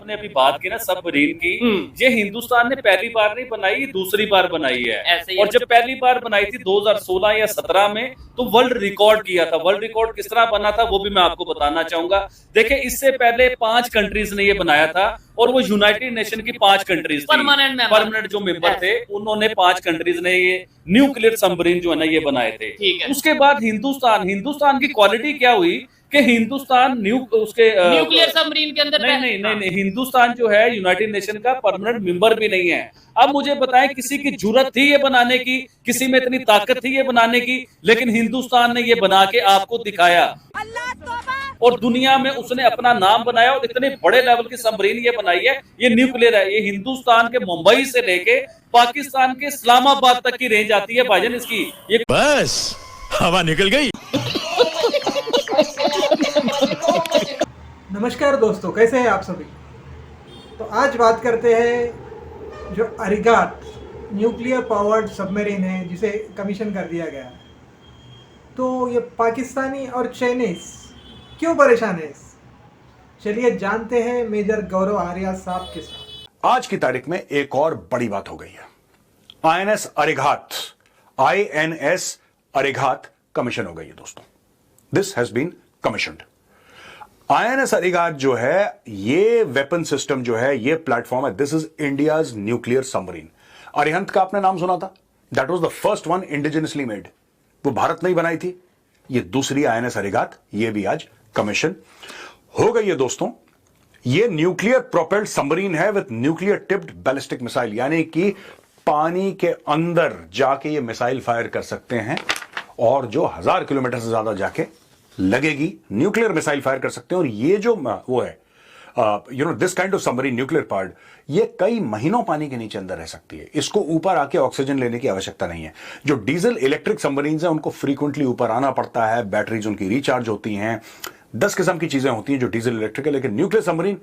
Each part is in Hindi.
आपने अभी बात की ना सबमरीन की, ये हिंदुस्तान ने पहली बार नहीं बनाई, दूसरी बार बनाई है। और जब पहली बार बनाई थी 2016 या 17 में, तो वर्ल्ड रिकॉर्ड किया था। वर्ल्ड रिकॉर्ड किस तरह बना था वो भी मैं आपको बताना चाहूंगा। देखिए, इससे पहले 5 कंट्रीज ने ये बनाया था, और वो यूनाइटेड नेशन की 5 कंट्रीज थी, परमानेंट जो मेंबर थे, उन्होंने 5 कंट्रीज ने ये न्यूक्लियर सबमरीन जो है ना ये बनाए थे। उसके बाद हिंदुस्तान की क्वालिटी क्या हुई कि हिंदुस्तान न्यूक्लियर सबमरीन के अंदर नहीं, हिंदुस्तान जो है यूनाइटेड नेशन का परमानेंट मेंबर भी नहीं है। अब मुझे बताएं, किसी की जरूरत थी ये बनाने की, किसी में इतनी ताकत थी ये बनाने की, लेकिन हिंदुस्तान ने ये बना के आपको दिखाया, और दुनिया में उसने अपना नाम बनाया, और इतने बड़े लेवल की सबमरीन ये बनाई है। ये न्यूक्लियर है, ये हिंदुस्तान के मुंबई से लेके पाकिस्तान के इस्लामाबाद तक की रेंज आती है भाईजान इसकी। ये बस हवा निकल गई। नमस्कार दोस्तों, कैसे हैं आप सभी। तो आज बात करते हैं जो अरिगात न्यूक्लियर पावर्ड सबमरीन है, जिसे कमीशन कर दिया गया है। तो ये पाकिस्तानी और चाइनीज क्यों परेशान है, चलिए जानते हैं मेजर गौरव आर्या साहब के साथ। आज की तारीख में एक और बड़ी बात हो गई है। आईएनएस अरिघात कमीशन हो गई है दोस्तों। This has been commissioned. INS Arighaat जो है, ये वेपन सिस्टम जो है, ये प्लेटफॉर्म है। This is India's nuclear submarine. Arihant का आपने नाम सुना था, that was the first one indigenously made. वो भारत में ही बनाई थी। ये दूसरी आईएनएस अरिघात, ये भी आज कमीशन हो गई है दोस्तों। ये न्यूक्लियर प्रोपेल्ड सबमरीन है with nuclear tipped ballistic missile, यानी कि पानी के अंदर जाके ये मिसाइल फायर कर सकते हैं, और जो 1000 किलोमीटर से ज्यादा जाके लगेगी न्यूक्लियर मिसाइल फायर कर सकते हैं। और ये जो वो है this kind of submarine nuclear part, ये कई महीनों पानी के नीचे अंदर रह सकती है। इसको ऊपर आके ऑक्सीजन लेने की आवश्यकता नहीं है। जो डीजल इलेक्ट्रिक सबमरीन है, उनको फ्रीक्वेंटली ऊपर आना पड़ता है, बैटरीज उनकी रिचार्ज होती हैं, 10 किस्म की चीजें होती हैं जो डीजल इलेक्ट्रिक है। लेकिन nuclear submarine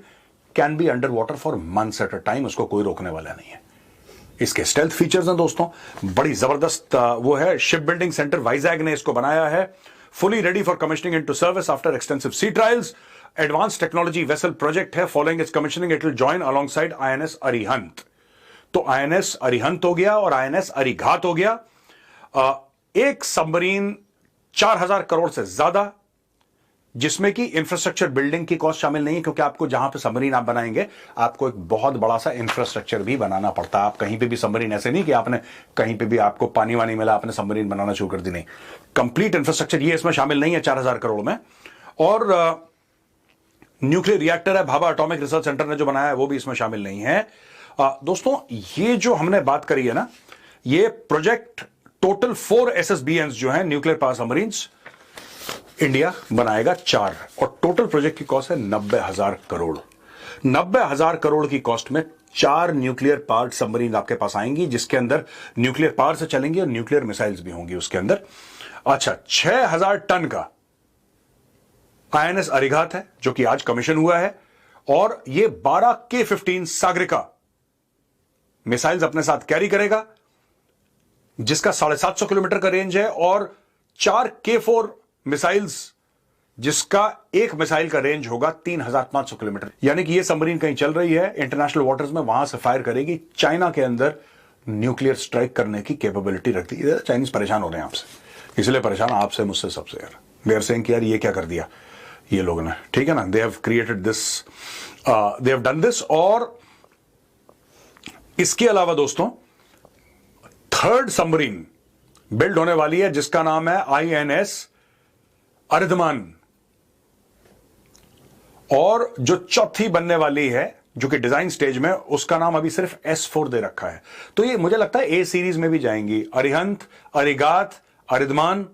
can be under water for months at a time, उसको कोई रोकने वाला नहीं है। इसके स्टेल्थ फीचर्स हैं दोस्तों, बड़ी जबरदस्त वो है। शिप बिल्डिंग सेंटर वाइजैग ने इसको बनाया है। Fully ready for commissioning into service after extensive sea trials. Advance technology vessel project है। Following its commissioning it will join alongside INS Arihant. तो आईएनएस अरिहंत हो गया और आईएनएस अरिघात हो गया। एक सबमरीन 4000 करोड़ से ज्यादा, जिसमें कि इंफ्रास्ट्रक्चर बिल्डिंग की कॉस्ट शामिल नहीं है, क्योंकि आपको जहां पे सबमरीन आप बनाएंगे, आपको एक बहुत बड़ा सा इंफ्रास्ट्रक्चर भी बनाना पड़ता है। आप कहीं पे भी सबमरीन, ऐसे नहीं कि आपने कहीं पे भी आपको पानी वानी मिला आपने सबमरीन बनाना शुरू कर दी, नहीं। कंप्लीट इंफ्रास्ट्रक्चर ये इसमें शामिल नहीं है 4000 करोड़ में। और न्यूक्लियर रिएक्टर है, भाभा एटॉमिक रिसर्च सेंटर ने जो बनाया है, वो भी इसमें शामिल नहीं है। दोस्तों, ये जो हमने बात करी है ना, ये प्रोजेक्ट टोटल 4 SSBNs जो है न्यूक्लियर पावर सबमरीन्स, इंडिया बनाएगा 4, और टोटल प्रोजेक्ट की कॉस्ट है 90,000 करोड़। 90,000 करोड़ की कॉस्ट में 4 न्यूक्लियर पावर्ड सबमरीन आपके पास आएंगी, जिसके अंदर न्यूक्लियर पावर से चलेंगी और न्यूक्लियर मिसाइल्स भी होंगी उसके अंदर। अच्छा, 6000 टन का आईएनएस अरिघात है, जो कि आज कमीशन हुआ है, और ये 12 K-15 सागरिका मिसाइल्स अपने साथ कैरी करेगा, जिसका 750 किलोमीटर का रेंज है, और 4 K-4 मिसाइल्स, जिसका एक मिसाइल का रेंज होगा 3500 किलोमीटर। यानी कि ये सबमरीन कहीं चल रही है इंटरनेशनल वाटर्स में, वहां से फायर करेगी, चाइना के अंदर न्यूक्लियर स्ट्राइक करने की कैपेबिलिटी रखती है। चाइनीज परेशान हो रहे हैं आपसे, इसलिए परेशान आपसे, मुझसे, सबसे। यार दे आर सेइंग कि यार ये क्या कर दिया ये लोगों ने, ठीक है ना। They have created this, they have done this. और इसके अलावा दोस्तों, 3rd सबमरीन बिल्ड होने वाली है, जिसका नाम है आईएनएस अर्धमान, और जो चौथी बनने वाली है, जो कि डिजाइन स्टेज में, उसका नाम अभी सिर्फ S4 दे रखा है। तो ये मुझे लगता है ए सीरीज में भी जाएंगी। अरिहंत, अरिगात, अरिधमान,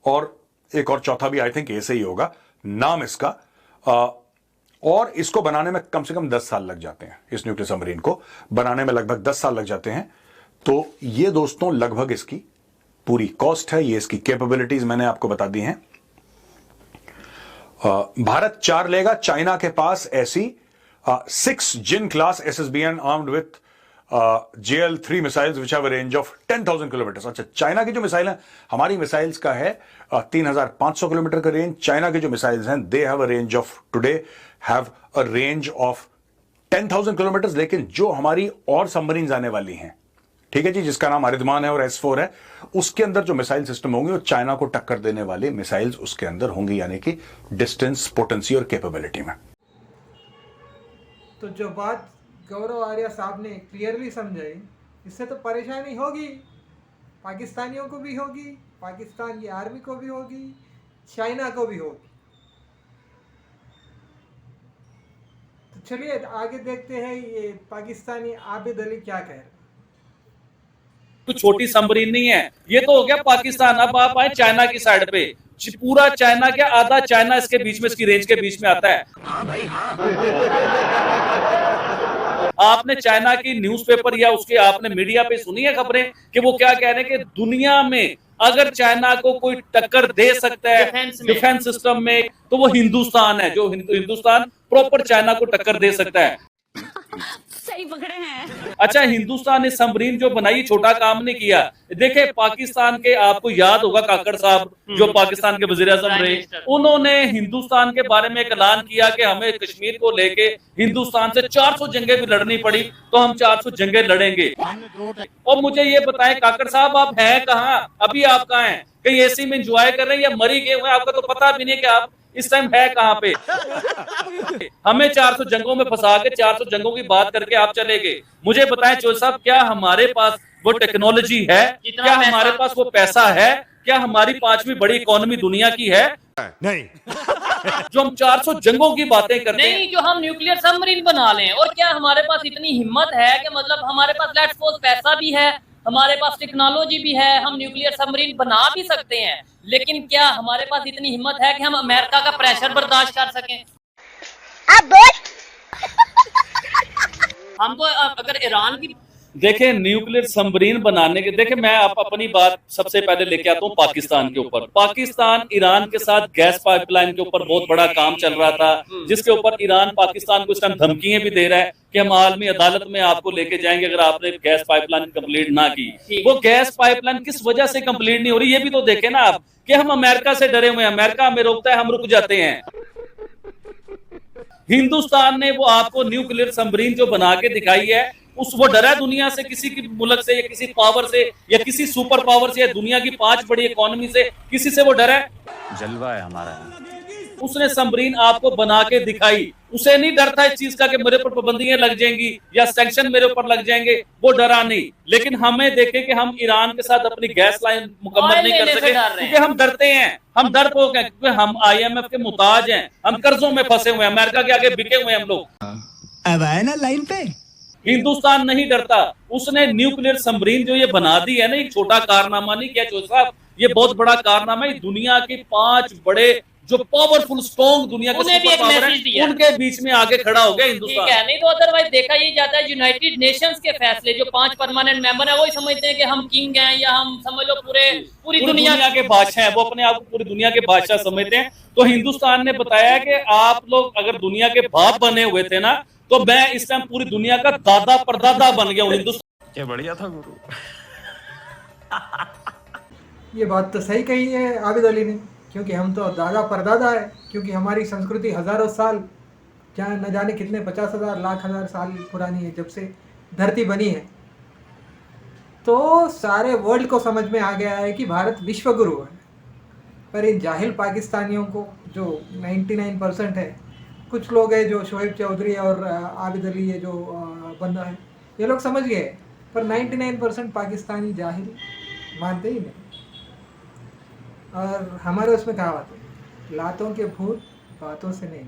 और एक और चौथा भी आई थिंक ऐसे ही होगा नाम इसका। और इसको बनाने में कम से कम 10 साल लग जाते हैं। इस न्यूक्लियर सबमरीन को बनाने में लगभग 10 साल लग जाते हैं। तो ये दोस्तों लगभग इसकी पूरी कॉस्ट है। ये इसकी कैपेबिलिटीज मैंने आपको बता दी हैं। भारत 4 लेगा। चाइना के पास ऐसी 6 Jin class SSBN armed with JL-3 missiles which have a range of 10,000 kilometre. अच्छा, चाइना की जो मिसाइल है, हमारी मिसाइल्स का है 3,500 किलोमीटर का रेंज। चाइना के जो मिसाइल्स हैं, they have a range of, today have a range of 10,000 kilometre, लेकिन जो हमारी और सबमरीन आने वाली हैं, ठीक है जी, जिसका नाम अरिधमान है और S4 है, उसके अंदर जो मिसाइल सिस्टम होंगे वो चाइना को टक्कर देने वाले मिसाइल्स उसके अंदर होंगी, यानी कि डिस्टेंस, पोटेंसी और कैपेबिलिटी में। तो जो बात गौरव आर्या साहब ने क्लियरली समझाई, इससे तो परेशानी होगी, पाकिस्तानियों को भी होगी, पाकिस्तान की आर्मी को भी होगी, चाइना को भी होगी। तो चलिए आगे देखते हैं ये पाकिस्तानी आबिद अली क्या कह रहे हैं। तो छोटी सबमरीन नहीं है ये, तो हो गया पाकिस्तान। अब आप आए चाइना की साइड पे, पूरा चाइना क्या, आधा चाइना इसके बीच में, इसकी रेंज के बीच में आता है। आपने चाइना की न्यूज़पेपर या उसके आपने मीडिया पे सुनी है खबरें कि वो क्या कह रहे हैं कि दुनिया में अगर चाइना को कोई टक्कर दे सकता है डिफेंस सिस्टम में तो वो हिंदुस्तान है, जो हिंदुस्तान प्रॉपर चाइना को टक्कर दे सकता है। सही पकड़े हैं। अच्छा, हिंदुस्तान ने सबमरीन जो बनाई छोटा काम नहीं किया। देखे पाकिस्तान के, आपको याद होगा काकड़ साहब जो पाकिस्तान के वजीर आजम रहे, उन्होंने हिंदुस्तान के बारे में ऐलान किया कि हमें कश्मीर को लेके हिंदुस्तान से 400 जंगें भी लड़नी पड़ी तो हम 400 जंगें लड़ेंगे। और मुझे ये बताएं काकड़ साहब, आप हैं कहाँ? अभी आप कहाँ हैं? कहीं एसी में एंजॉय कर रहे हैं या मरी गए हुए? आपका तो पता भी नहीं कि आप इस टाइम है कहां पे। हमें 400 जंगों में फंसा के 400 जंगों की बात करके आप चले गए। मुझे बताएं चौधरी साहब, क्या हमारे पास वो टेक्नोलॉजी है? क्या हमारे पास वो पैसा है? क्या हमारी 5वीं बड़ी इकोनॉमी दुनिया की है? नहीं। जो हम 400 जंगों की बातें करते हैं, नहीं, जो हम न्यूक्लियर सबमरीन बना लें। और क्या हमारे पास इतनी हिम्मत है कि मतलब हमारे पास लेट्स सपोज पैसा भी है, हमारे पास टेक्नोलॉजी भी है, हम न्यूक्लियर सबमरीन बना भी सकते हैं, लेकिन क्या हमारे पास इतनी हिम्मत है कि हम अमेरिका का प्रेशर बर्दाश्त कर सकें? अब बोल। हम तो अगर ईरान की देखें न्यूक्लियर सबमरीन बनाने के, देखें मैं आप अपनी बात सबसे पहले लेके आता हूँ पाकिस्तान के ऊपर। पाकिस्तान ईरान के साथ गैस पाइपलाइन के ऊपर बहुत बड़ा काम चल रहा था, जिसके ऊपर ईरान पाकिस्तान को इस टाइम धमकियां भी दे रहा है कि हम आलमी अदालत में आपको लेके जाएंगे अगर आपने गैस पाइपलाइन कंप्लीट ना की। वो गैस पाइपलाइन किस वजह से कंप्लीट नहीं हो रही, ये भी तो देखें ना आप, कि हम अमेरिका से डरे हुए हैं, अमेरिका हमें रोकता है, हम रुक जाते हैं। हिंदुस्तान ने वो आपको न्यूक्लियर सबमरीन जो बना के दिखाई है, वो डरा है दुनिया से, किसी की मुल्क से या किसी पावर से या किसी सुपर पावर से या दुनिया की 5 बड़ी इकोनॉमी से, किसी से वो डरा है? जलवा है हमारा। उसने सबमरीन आपको बना के दिखाई, उसे नहीं डर था इस चीज का कि मेरे ऊपर पाबंदियां लग जाएंगी या सैंक्शन मेरे ऊपर लग जाएंगे, वो डरा नहीं। लेकिन हमें देखे कि हम ईरान के साथ अपनी गैस लाइन मुकम्मल नहीं कर सके क्योंकि हम डरते हैं, हम डरपोक हैं, क्योंकि हम IMF के मुताज हैं, हम कर्जों में फंसे हुए हैं, अमेरिका के आगे बिके हुए हैं हम लोग। अब आए ना लाइन पे। हिंदुस्तान नहीं डरता। उसने न्यूक्लियर सबमरीन जो ये बना दी है ना, एक छोटा कारनामा नहीं किया चौधरी साहब, ये बहुत बड़ा कारनामा है। दुनिया के 5 बड़े जो पावरफुल स्ट्रॉन्ग दुनिया के सुपर पावर हैं, उनके बीच में आगे खड़ा हो गया हिंदुस्तान। ठीक है, नहीं तो अदरवाइज देखा ये जाता है यूनाइटेड नेशंस के फैसले, जो 5 परमानेंट मेंबर है वही समझते हैं कि हम किंग हैं या हम समझ लो पूरी दुनिया के बादशाह हैं, वो अपने आप को पूरी दुनिया के बादशाह समझते हैं। तो हिंदुस्तान ने बताया कि आप लोग अगर दुनिया के बाप बने हुए थे ना, तो मैं इस टाइम पूरी दुनिया का दादा परदादा बन गया हूँ। हिंदुस्तान क्या बढ़िया था गुरु। ये बात तो सही कही है आबिद अली ने, क्योंकि हम तो दादा परदादा है, क्योंकि हमारी संस्कृति हज़ारों साल, जहाँ न जाने कितने 50,000 लाख हज़ार साल पुरानी है, जब से धरती बनी है। तो सारे वर्ल्ड को समझ में आ गया है कि भारत विश्वगुरु है। पर इन जाहिल पाकिस्तानियों को, जो 99% है, कुछ लोग हैं जो शोएब चौधरी और आबिद अली ये जो बंदा है, ये लोग समझ गए, पर 99% पाकिस्तानी जाहिल मानते ही नहीं। और हमारे उसमें कहावत है, लातों के भूत बातों से नहीं।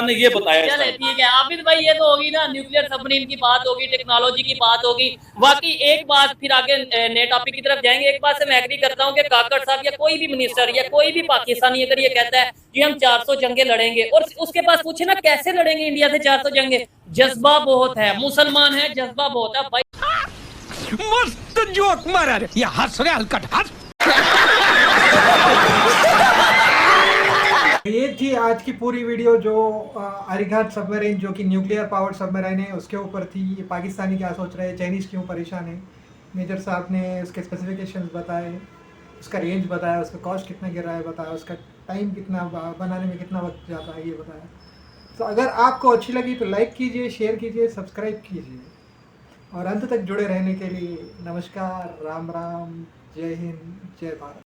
ने ये बताया। चले ठीक है आबिद भाई, ये तो होगी ना न्यूक्लियर सबमरीन की बात होगी, टेक्नोलॉजी की बात होगी। बाकी एक बात फिर आगे नए टॉपिक की तरफ जाएंगे। एक बात से मैं एग्री करता हूँ कि काकड़ साहब या कोई भी मिनिस्टर या कोई भी पाकिस्तानी अगर ये कहता है कि हम 400 जंगे लड़ेंगे, और उसके पास पूछे ना कैसे लड़ेंगे इंडिया से 400 जंगे, जज्बा बहुत है, मुसलमान है, जज्बा बहुत है भाई। मस्त जोक मारा रे, ये हंस रहे हलकट हंस। ये थी आज की पूरी वीडियो जो अरिघाट सबमरीन, जो कि न्यूक्लियर पावर्ड सबमरीन है, उसके ऊपर थी। ये पाकिस्तानी क्या सोच रहे हैं, चाइनीज़ क्यों परेशान है। मेजर साहब ने उसके स्पेसिफिकेशंस बताए, उसका रेंज बताया, उसका कॉस्ट कितना गिर रहा है बताया, उसका टाइम कितना बनाने में कितना वक्त जाता है ये बताया। तो अगर आपको अच्छी लगी तो लाइक कीजिए, शेयर कीजिए, सब्सक्राइब कीजिए और अंत तक जुड़े रहने के लिए नमस्कार, राम राम, जय हिंद, जय भारत।